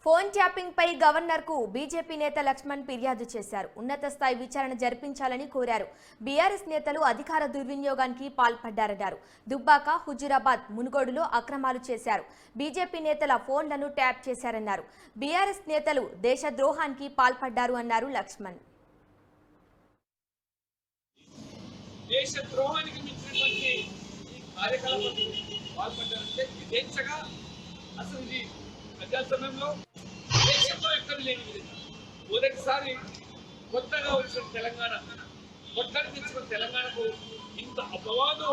Phone tapping పై governor కు BJP నేత లక్ష్మణ్ ఫిర్యాదు చేశారు. ఉన్నత స్థాయి విచారణ జరిపించాలని కోరారు. బీఆర్ఎస్ నేతలు అధికార దుర్వినియోగానికి పాల్పడ్డారన్నారు. దుబ్బాక, హుజూరాబాద్, మునుగోడులో అక్రమాలు చేశారు. బీజేపీ నేతల ఫోన్లను ట్యాప్ చేశారన్నారు. బీఆర్ఎస్ నేతలు దేశద్రోహానికి పాల్పడ్డారు అన్నారు లక్ష్మణ్. దేశద్రోహానికి మించినటువంటి కార్యకలాపాలు పాల్పడ్డారంటే విదేశగా అసలు ఇది ప్రజాస్వామ్యంలో దేశంలో ఎక్కడ లేని విధంగా మొదటిసారి కొత్తగా వచ్చిన తెలంగాణ కొత్తగా తెచ్చిన తెలంగాణకు ఇంత అపవాదు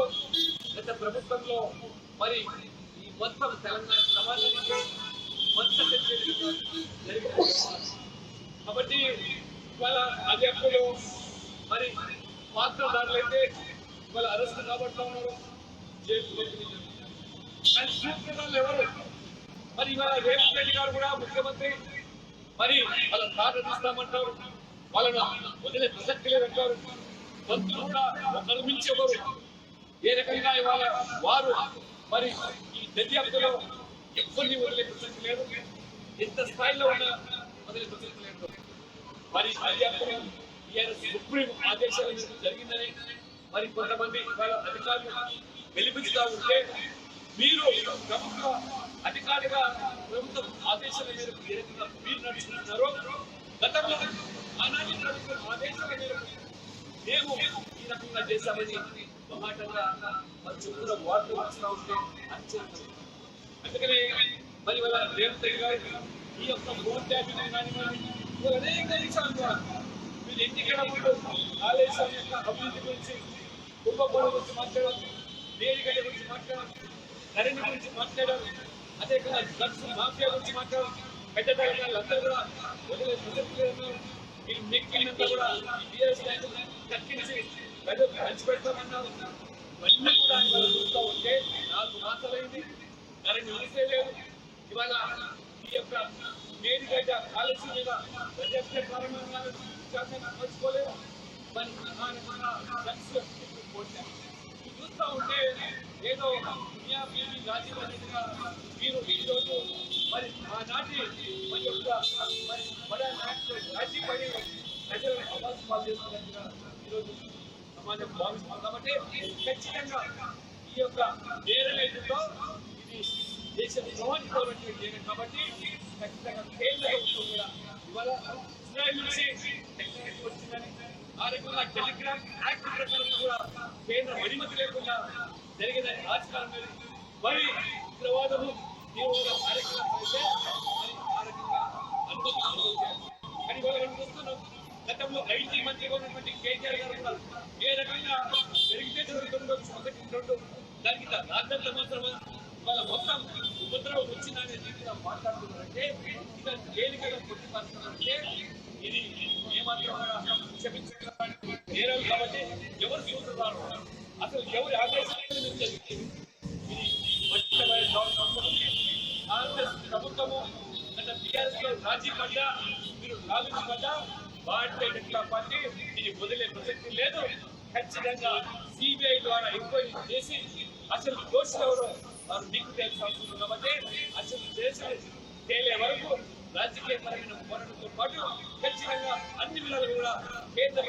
గత ప్రభుత్వంలో మరి ఈ మొత్తం తెలంగాణ సమాజానికి మొత్తం జరిగిన కాబట్టి ఇవాళ అధ్యక్షులు మరి పాత్రదారులైతే ఇవాళ అరెస్ట్ కాబడుతూ ఉన్నారు. జైలు కానీ సూత్రధారులు ఎవరు? మరి ఇవాళ రేవంత్ రెడ్డి గారు కూడా ముఖ్యమంత్రి మరి వాళ్ళ తాట తీస్తామంటారు, వాళ్ళను వదిలే ప్రసక్తి లేదంటారు. మంత్రులు కూడా ఒకరు మించి ఎవరు ఏ రకంగా ఇవాళ వారు మరి ఈ దర్యాప్తులో ఎవరిని వదిలే ప్రసక్తి లేదు. ఎంత స్థాయిలో ఉన్న వదిలే ప్రసక్తి లేదు. మరి దర్యాప్తులో సుప్రీం ఆదేశాల మీద జరిగిందని మరి కొంతమంది ఇవాళ అధికారులు వెలిపించుతా ఉంటే మీరు ప్రభుత్వ అధికారిగా ప్రభుత్వం ఆదేశాల మేరకు ఏ రకంగా మీరు నడుచుకుంటున్నారో గతంలో ఆనాటి ప్రభుత్వం ఆదేశాల మేరకు మేము ఈ రకంగా చేశామని మాటగా మరి చెప్పుకున్న వార్తలు వస్తూ ఉంటే అంచనా. అందుకనే మరి వాళ్ళ రేవంత్ రెడ్డి గారు ఈ యొక్క ఫోన్ ట్యాపింగ్ కానివ్వండి అనేక విషయాలు ద్వారా మీరు ఎన్నికల ముందు ఆలస్యం యొక్క అభివృద్ధి గురించి కుంభకోణం గురించి మాట్లాడారు, వేదికల గురించి మాట్లాడారు, కరెంట్ గురించి మాట్లాడారు, అదేవిధంగా డ్రగ్స్ మాఫియా గురించి మాట్లాడారు. పెద్ద తెలంగాణలు అందరూ కూడా వదిలే ప్రసక్తి మీరు నెక్కినంతా కూడా టీఆర్ఎస్ తగ్గించి పంచి పెడతామన్నారు. ఇవన్నీ కూడా చూస్తూ ఉంటే 4 మాసాలైంది, కరెంట్ విడిసే లేదు. ఇవాళ ఈ యొక్క మేడిగడ్డ కాలేజీ మీద ప్రజెక్ట్ ప్రారంభంగా మర్చిపోలేదు. మరి చూస్తూ ఉంటే ఏదో రాజీవ్గా మీరు ఈరోజు మరి ఆనాటి మరి యొక్క మరి రాజీ పడి ప్రజలను అవాల్సి పాలు చేస్తున్నట్టుగా ఈరోజు సమాజం భావిస్తుంది. కాబట్టి ఖచ్చితంగా ఈ యొక్క నేరలేదుతో ఇది దేశ ద్రోహానికి కోరినటువంటి నేరం. కాబట్టి ఖచ్చితంగా కేంద్ర ప్రభుత్వం కూడా ఇవాళ ఇజ్రాయెల్ నుంచి టెక్నాలజీ వచ్చిందని ఆ రకంగా టెలిగ్రామ్ యాక్ట్ ప్రకారం కూడా కేంద్ర అనుమతి లేకుండా జరిగిందని ఆస్కారం లేదు. మరి ఉగ్రవాదము తీవ్ర కార్యక్రమం అయితే మరి ఆ రకంగా అనుమతి కానీ ఇవాళ మనం చూస్తున్నాం. గతంలో ఐటీ మంత్రిగా ఉన్నటువంటి కేటీఆర్ గారు కూడా ఏ రకంగా జరిగితే జరుగుతుండొచ్చు, ఒకటి దానికి రాజ్యాంగ మాత్రమే వాళ్ళ మొత్తం ఉపద్రవం వచ్చిందనే రీతిగా మాట్లాడుతున్నారంటే ఇక తేలికగా కొట్టిపరుస్తున్నారంటే ఇది ఏమాత్రం క్షమించడానికి నేరాలు. కాబట్టి ఎవరు చూస్తున్నారు, అసలు ఎవరి ఆదేశాలు జరిగింది? ఇది కాంగ్రెస్ ప్రభుత్వము గత టీఆర్ఎస్ లో రాజీ పడ్డా, మీరు లాభించి పడ్డా భారతీయ జనతా పార్టీ ఇది వదిలే ప్రసక్తి లేదు. ఖచ్చితంగా సిబిఐ ద్వారా ఎంక్వైరీ చేసి అసలు దోషులు ఎవరో వారు నీకు తెలిసి అవసరం. కాబట్టి అసలు దేశం తేలే వరకు రాజకీయ పరమైన పోరాటంతో పాటు ఖచ్చితంగా అన్ని విధాలు కూడా కేంద్ర